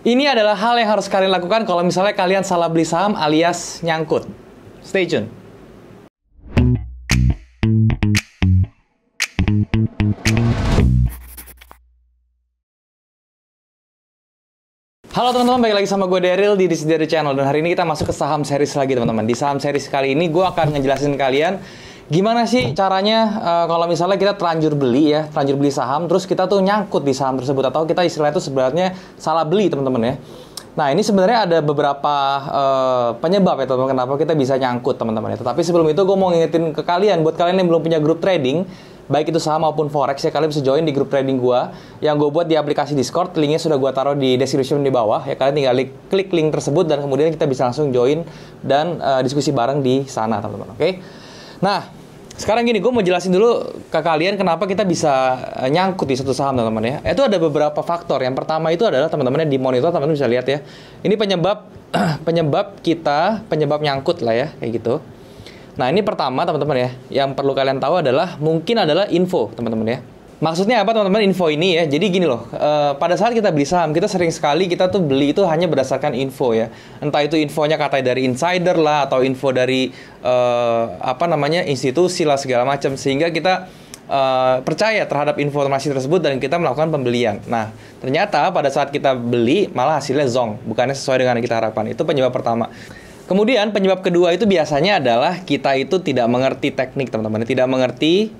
Ini adalah hal yang harus kalian lakukan kalau misalnya kalian salah beli saham alias nyangkut. Stay tune. Halo teman-teman, balik lagi sama gue Daryl di This Daryl Channel. Dan hari ini kita masuk ke saham series lagi teman-teman. Di saham series kali ini gue akan ngejelasin kalian gimana sih caranya kalau misalnya kita terlanjur beli saham, terus kita tuh nyangkut di saham tersebut, atau kita istilahnya itu sebenarnya salah beli teman-teman ya. Nah ini sebenarnya ada beberapa penyebab ya teman-teman kenapa kita bisa nyangkut teman-teman ya. Tetapi sebelum itu gue mau ngingetin ke kalian, buat kalian yang belum punya grup trading, baik itu saham maupun forex ya, kalian bisa join di grup trading gue yang gue buat di aplikasi Discord. Linknya sudah gue taruh di description di bawah ya. Kalian tinggal klik link tersebut dan kemudian kita bisa langsung join dan diskusi bareng di sana teman-teman. Oke? Nah sekarang gini, gue mau jelasin dulu ke kalian kenapa kita bisa nyangkut di satu saham teman-teman ya. Itu ada beberapa faktor. Yang pertama itu adalah teman-teman di monitor, teman-teman bisa lihat ya. Ini penyebab nyangkut lah ya, kayak gitu. Nah ini pertama teman-teman ya, yang perlu kalian tahu adalah mungkin adalah info teman-teman ya. Maksudnya apa teman-teman info ini ya? Jadi gini loh, pada saat kita beli saham, kita sering sekali kita tuh beli itu hanya berdasarkan info ya. Entah itu infonya katanya dari insider lah, atau info dari institusi lah segala macam, sehingga kita percaya terhadap informasi tersebut dan kita melakukan pembelian. Nah ternyata pada saat kita beli malah hasilnya zonk, bukannya sesuai dengan yang kita harapkan. Itu penyebab pertama. Kemudian penyebab kedua itu biasanya adalah kita itu tidak mengerti teknik teman-teman, tidak mengerti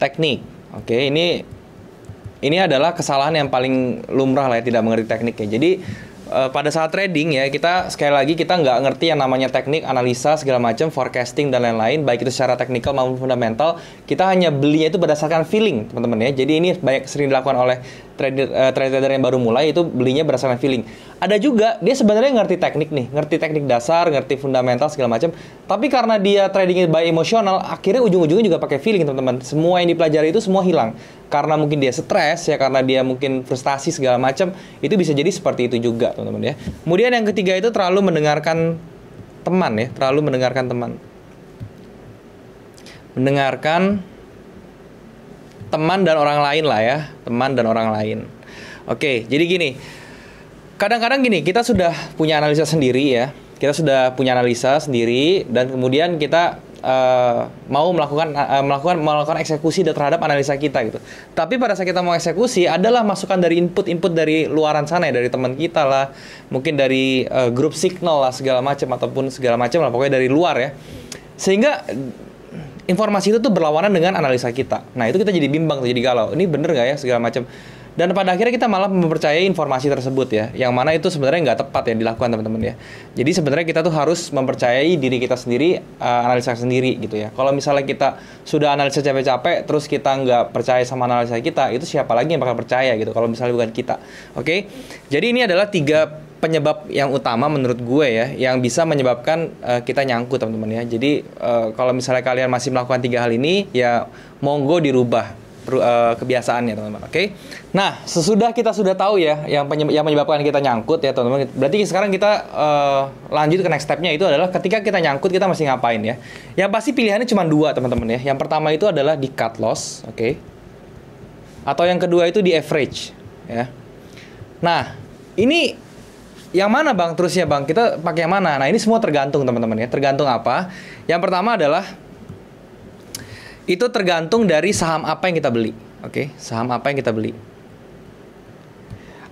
teknik. Oke, ini adalah kesalahan yang paling lumrah lah ya, tidak mengerti teknik ya. Jadi pada saat trading ya, kita sekali lagi kita nggak ngerti yang namanya teknik, analisa segala macam, forecasting dan lain-lain, baik itu secara teknikal maupun fundamental. Kita hanya belinya itu berdasarkan feeling teman-teman ya. Jadi ini sering dilakukan oleh trader yang baru mulai, itu belinya berdasarkan feeling. Ada juga dia sebenarnya ngerti teknik nih, ngerti teknik dasar, ngerti fundamental segala macam, tapi karena dia tradingnya by emosional, akhirnya ujung-ujungnya juga pakai feeling teman-teman. Semua yang dipelajari itu semua hilang karena mungkin dia stres ya, karena dia mungkin frustasi segala macam. Itu bisa jadi seperti itu juga teman-teman ya. Kemudian yang ketiga itu terlalu mendengarkan teman ya, mendengarkan teman dan orang lain lah ya, teman dan orang lain. Oke, jadi gini, kadang-kadang gini, kita sudah punya analisa sendiri ya, dan kemudian kita mau melakukan eksekusi terhadap analisa kita gitu. Tapi pada saat kita mau eksekusi adalah masukan dari input dari luaran sana ya, dari teman kita lah, mungkin dari grup signal lah segala macam, ataupun segala macam lah, pokoknya dari luar ya. Sehingga informasi itu tuh berlawanan dengan analisa kita. Nah itu kita jadi bimbang, jadi galau. Ini bener nggak ya segala macam. Dan pada akhirnya kita malah mempercayai informasi tersebut ya, yang mana itu sebenarnya nggak tepat ya dilakukan teman-teman ya. Jadi sebenarnya kita tuh harus mempercayai diri kita sendiri, analisa sendiri gitu ya. Kalau misalnya kita sudah analisa capek-capek, terus kita nggak percaya sama analisa kita, itu siapa lagi yang bakal percaya gitu kalau misalnya bukan kita. Oke? Jadi ini adalah 3 penyebab yang utama menurut gue ya, yang bisa menyebabkan kita nyangkut teman-teman ya. Jadi kalau misalnya kalian masih melakukan 3 hal ini, ya monggo dirubah kebiasaannya teman-teman. Oke? Nah sesudah kita sudah tahu ya yang menyebabkan kita nyangkut ya teman-teman, berarti sekarang kita lanjut ke next stepnya, itu adalah ketika kita nyangkut kita mesti ngapain ya. Yang pasti pilihannya cuma 2 teman-teman ya. Yang pertama itu adalah di cut loss, oke? Atau yang kedua itu di average ya. Nah ini yang mana bang terusnya bang, kita pakai yang mana? Nah ini semua tergantung teman-teman ya. Tergantung apa? Yang pertama adalah itu tergantung dari saham apa yang kita beli. Oke, saham apa yang kita beli.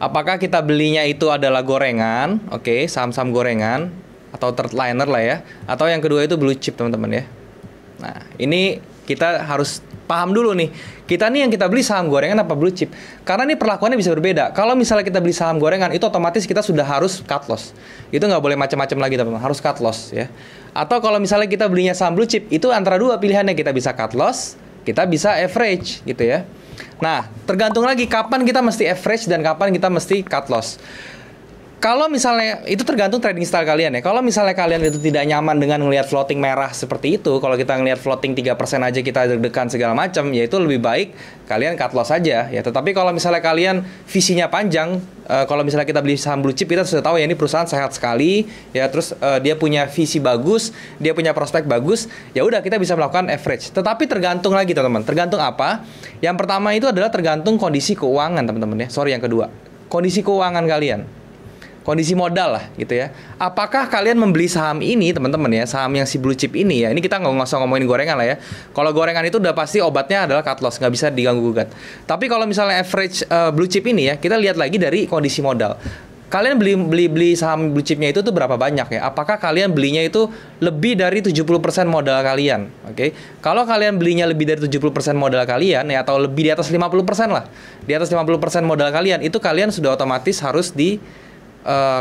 Apakah kita belinya itu adalah gorengan, oke, saham-saham gorengan atau third liner lah ya, atau yang kedua itu blue chip teman-teman ya. Nah, ini kita harus paham dulu nih, kita nih yang kita beli saham gorengan apa blue chip. Karena ini perlakuannya bisa berbeda. Kalau misalnya kita beli saham gorengan, itu otomatis kita sudah harus cut loss. Itu nggak boleh macam-macam lagi teman-teman, harus cut loss ya. Atau kalau misalnya kita belinya saham blue chip, itu antara 2 pilihannya, kita bisa cut loss, kita bisa average gitu ya. Nah, tergantung lagi kapan kita mesti average dan kapan kita mesti cut loss. Kalau misalnya, itu tergantung trading style kalian ya. Kalau misalnya kalian itu tidak nyaman dengan ngelihat floating merah seperti itu, kalau kita ngelihat floating 3% aja kita deg-degan segala macam, ya itu lebih baik kalian cut loss aja ya. Tetapi kalau misalnya kalian visinya panjang, kalau misalnya kita beli saham blue chip, kita sudah tahu ya ini perusahaan sehat sekali ya, terus dia punya visi bagus, dia punya prospek bagus, ya udah kita bisa melakukan average. Tetapi tergantung lagi teman-teman. Tergantung apa? Yang pertama itu adalah tergantung kondisi keuangan teman-teman ya. Yang kedua, kondisi keuangan kalian. kondisi modal lah gitu ya. Apakah kalian membeli saham ini teman-teman ya, saham yang si blue chip ini ya, ini kita nggak usah ngomongin gorengan lah ya. Kalau gorengan itu udah pasti obatnya adalah cut loss, nggak bisa diganggu gugat. Tapi kalau misalnya average blue chip ini ya, kita lihat lagi dari kondisi modal. Kalian beli saham blue chipnya itu tuh berapa banyak ya? Apakah kalian belinya itu lebih dari 70% modal kalian? Oke. Kalau kalian belinya lebih dari 70% modal kalian ya, atau lebih di atas 50% lah. Di atas 50% modal kalian, itu kalian sudah otomatis harus di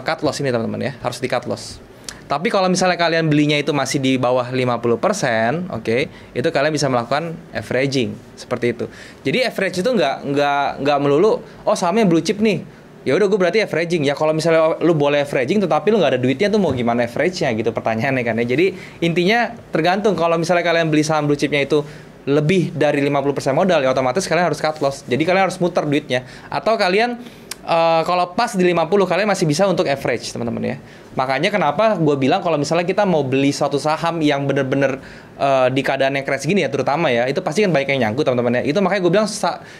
cut loss ini teman-teman ya, harus di cut loss. Tapi kalau misalnya kalian belinya itu masih di bawah 50%, oke, itu kalian bisa melakukan averaging seperti itu. Jadi average itu nggak melulu, oh sahamnya blue chip nih, ya udah gue berarti averaging. Ya kalau misalnya lu boleh averaging, tetapi lu nggak ada duitnya tuh mau gimana average-nya gitu pertanyaannya kan ya. Jadi intinya tergantung, kalau misalnya kalian beli saham blue chipnya itu lebih dari 50% modal, ya otomatis kalian harus cut loss. Jadi kalian harus muter duitnya. Atau kalian kalau pas di 50 kalian masih bisa untuk average teman-teman ya. Makanya kenapa gue bilang kalau misalnya kita mau beli suatu saham yang bener-bener di keadaan yang crash gini ya terutama ya, itu pasti kan banyak yang nyangkut teman-teman ya. Itu makanya gue bilang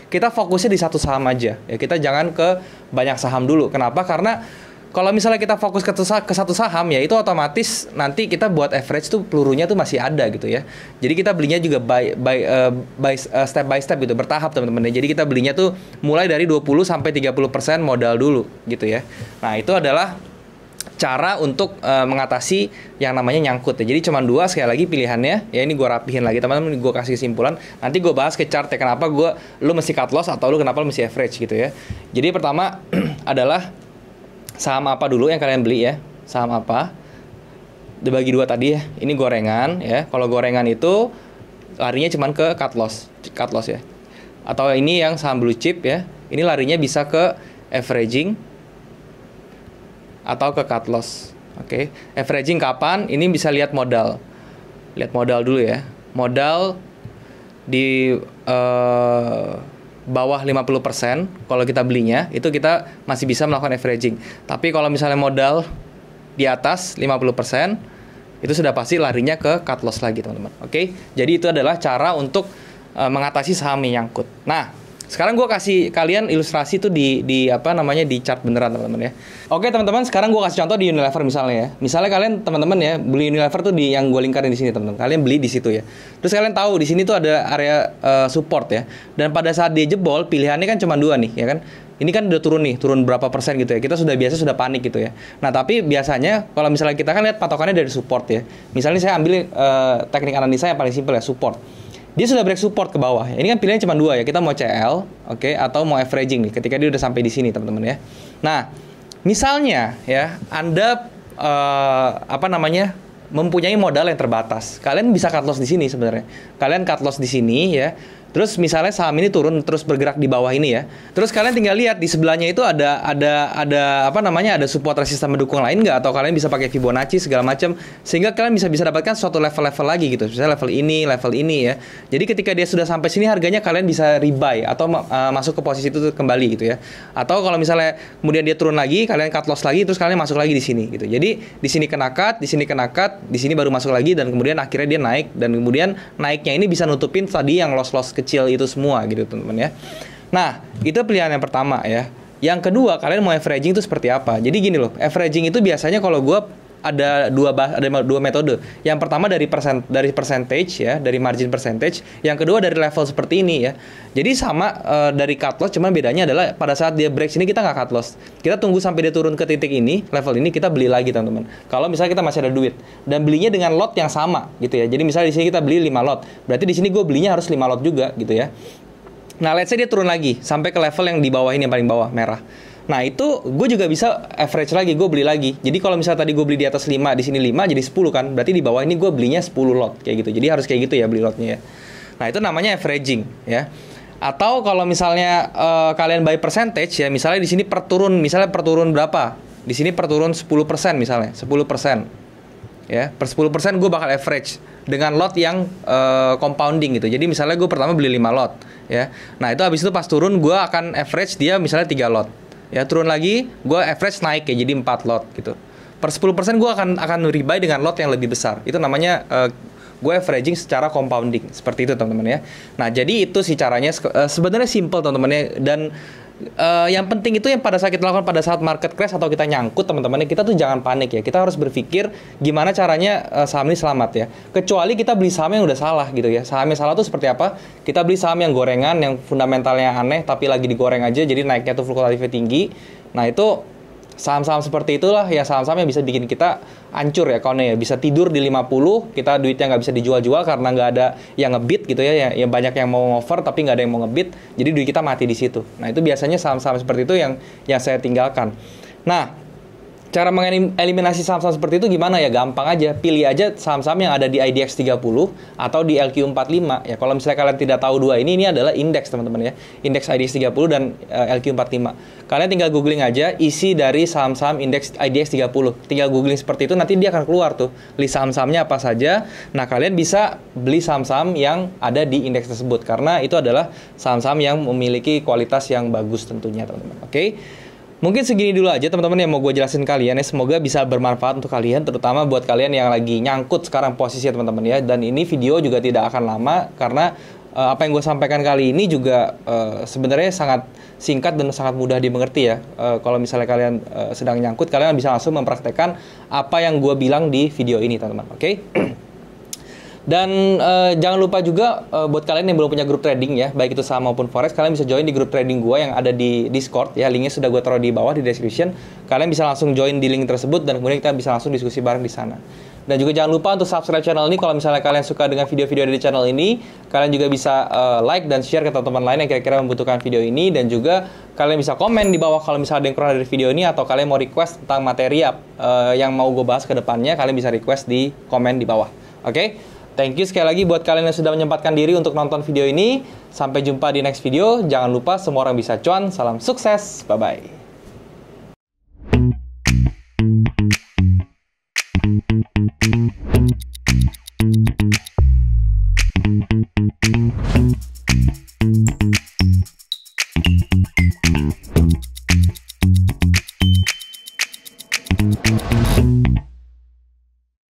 kita fokusnya di satu saham aja ya, kita jangan ke banyak saham dulu. Kenapa? Karena kalau misalnya kita fokus ke satu saham ya, itu otomatis nanti kita buat average tuh pelurunya tuh masih ada gitu ya. Jadi kita belinya juga step by step gitu, bertahap teman-teman. Jadi kita belinya tuh mulai dari 20 sampai 30% modal dulu gitu ya. Nah, itu adalah cara untuk mengatasi yang namanya nyangkut ya. Jadi cuma dua sekali lagi pilihannya ya, ini gue rapihin lagi teman-teman, gue kasih kesimpulan. Nanti gue bahas ke chart ya, kenapa lu mesti cut loss atau lu kenapa lu mesti average gitu ya. Jadi pertama adalah saham apa dulu yang kalian beli ya? Saham apa? Dibagi dua tadi ya. Ini gorengan ya. Kalau gorengan itu larinya cuman ke cut loss ya. Atau ini yang saham blue chip ya. Ini larinya bisa ke averaging atau ke cut loss. Oke. Averaging kapan? Ini bisa lihat modal. Lihat modal dulu ya. Modal di bawah 50% kalau kita belinya, itu kita masih bisa melakukan averaging. Tapi kalau misalnya modal di atas 50%, itu sudah pasti larinya ke cut loss lagi teman-teman. Oke? Jadi itu adalah cara untuk mengatasi saham yang nyangkut. Nah, sekarang gue kasih kalian ilustrasi tuh di chart beneran teman-teman ya. Oke teman-teman, sekarang gue kasih contoh di Unilever misalnya ya. Misalnya kalian teman-teman ya beli Unilever tuh di yang gue lingkarin di sini teman-teman. Kalian beli di situ ya. Terus kalian tahu di sini tuh ada area support ya. Dan pada saat dia jebol, pilihannya kan cuma dua nih ya kan. Ini kan udah turun berapa persen gitu ya. Kita sudah panik gitu ya. Nah tapi biasanya kalau misalnya kita kan lihat patokannya dari support ya. Misalnya saya ambil teknik analisa yang paling simpel ya, support. Dia sudah break support ke bawah. Ini kan pilihannya cuma dua ya. Kita mau CL, oke, atau mau averaging nih. Ketika dia udah sampai di sini, teman-teman ya. Nah, misalnya ya, Anda mempunyai modal yang terbatas. Kalian bisa cut loss di sini sebenarnya. Kalian cut loss di sini ya. Terus misalnya saham ini turun terus bergerak di bawah ini ya. Terus kalian tinggal lihat di sebelahnya itu ada support resisten mendukung lain nggak, atau kalian bisa pakai Fibonacci segala macam sehingga kalian bisa dapatkan suatu level-level lagi gitu. Misalnya level ini ya. Jadi ketika dia sudah sampai sini harganya kalian bisa rebuy atau masuk ke posisi itu kembali gitu ya. Atau kalau misalnya kemudian dia turun lagi, kalian cut loss lagi terus kalian masuk lagi di sini gitu. Jadi di sini kena cut, di sini baru masuk lagi, dan kemudian akhirnya dia naik, dan kemudian naiknya ini bisa nutupin tadi yang loss kecil itu semua gitu teman-teman ya. Nah, itu pilihan yang pertama ya. Yang kedua, kalian mau averaging itu seperti apa? Jadi gini loh, averaging itu biasanya kalau gue ada dua metode. Yang pertama dari percentage ya, dari margin percentage. Yang kedua dari level seperti ini ya. Jadi sama dari cut loss, cuman bedanya adalah pada saat dia break sini kita nggak cut loss. Kita tunggu sampai dia turun ke titik ini, level ini kita beli lagi teman-teman. Kalau misalnya kita masih ada duit dan belinya dengan lot yang sama gitu ya. Jadi misalnya di sini kita beli 5 lot, berarti di sini gue belinya harus 5 lot juga gitu ya. Nah, let's say dia turun lagi sampai ke level yang di bawah ini, yang paling bawah merah. Nah, itu gue juga bisa average lagi, gue beli lagi. Jadi kalau misalnya tadi gue beli di atas 5, di sini 5 jadi 10 kan. Berarti di bawah ini gue belinya 10 lot kayak gitu. Jadi harus kayak gitu ya beli lotnya ya. Nah, itu namanya averaging ya. Atau kalau misalnya kalian buy percentage ya, misalnya di sini perturun berapa? Di sini perturun 10% misalnya, 10%. Ya, per 10% gue bakal average dengan lot yang compounding gitu. Jadi misalnya gue pertama beli 5 lot ya. Nah, itu habis itu pas turun gue akan average dia misalnya 3 lot. Ya, turun lagi, gue average naik ya, jadi 4 lot gitu. Per 10% gue akan rebuy dengan lot yang lebih besar. Itu namanya gue averaging secara compounding. Seperti itu teman-teman ya. Nah, jadi itu sih caranya. Sebenarnya simple teman-teman ya. Dan Yang penting itu yang pada saat kita lakukan pada saat market crash atau kita nyangkut teman-teman, kita tuh jangan panik ya. Kita harus berpikir gimana caranya saham ini selamat ya. Kecuali kita beli saham yang udah salah gitu ya. Saham yang salah tuh seperti apa? Kita beli saham yang gorengan, yang fundamentalnya aneh tapi lagi digoreng aja, jadi naiknya tuh fluktuatifnya tinggi. Nah itu saham-saham seperti itulah ya, saham-saham yang bisa bikin kita hancur ya kawannya ya. Bisa tidur di 50, kita duitnya nggak bisa dijual-jual karena nggak ada yang ngebid gitu ya. Yang banyak yang mau ngover tapi nggak ada yang mau ngebid, jadi duit kita mati di situ. Nah itu biasanya saham-saham seperti itu yang saya tinggalkan. Nah, cara mengeliminasi saham-saham seperti itu gimana ya? Gampang aja, pilih aja saham-saham yang ada di IDX 30 atau di LQ45 ya. Kalau misalnya kalian tidak tahu dua ini adalah indeks teman-teman ya. Indeks IDX 30 dan LQ45. Kalian tinggal googling aja isi dari saham-saham indeks IDX 30. Tinggal googling seperti itu, nanti dia akan keluar tuh list saham-sahamnya apa saja. Nah, kalian bisa beli saham-saham yang ada di indeks tersebut karena itu adalah saham-saham yang memiliki kualitas yang bagus tentunya teman-teman. Oke? Mungkin segini dulu aja teman-teman yang mau gue jelasin kalian ya. Semoga bisa bermanfaat untuk kalian, terutama buat kalian yang lagi nyangkut sekarang posisi ya teman-teman ya. Dan ini video juga tidak akan lama karena apa yang gue sampaikan kali ini juga sebenarnya sangat singkat dan sangat mudah dimengerti ya. Kalau misalnya kalian sedang nyangkut, kalian bisa langsung mempraktekkan apa yang gue bilang di video ini teman-teman. Oke? Dan jangan lupa juga buat kalian yang belum punya grup trading ya, baik itu saham maupun forex, kalian bisa join di grup trading gue yang ada di Discord ya. Linknya sudah gue taruh di bawah di description. Kalian bisa langsung join di link tersebut dan kemudian kita bisa langsung diskusi bareng di sana. Dan juga jangan lupa untuk subscribe channel ini kalau misalnya kalian suka dengan video-video dari channel ini. Kalian juga bisa like dan share ke teman-teman lain yang kira-kira membutuhkan video ini. Dan juga kalian bisa komen di bawah kalau misalnya ada yang kurang dari video ini, atau kalian mau request tentang materi yang mau gue bahas ke depannya, kalian bisa request di komen di bawah. Oke? Thank you sekali lagi buat kalian yang sudah menyempatkan diri untuk nonton video ini. Sampai jumpa di next video. Jangan lupa semua orang bisa cuan. Salam sukses. Bye-bye.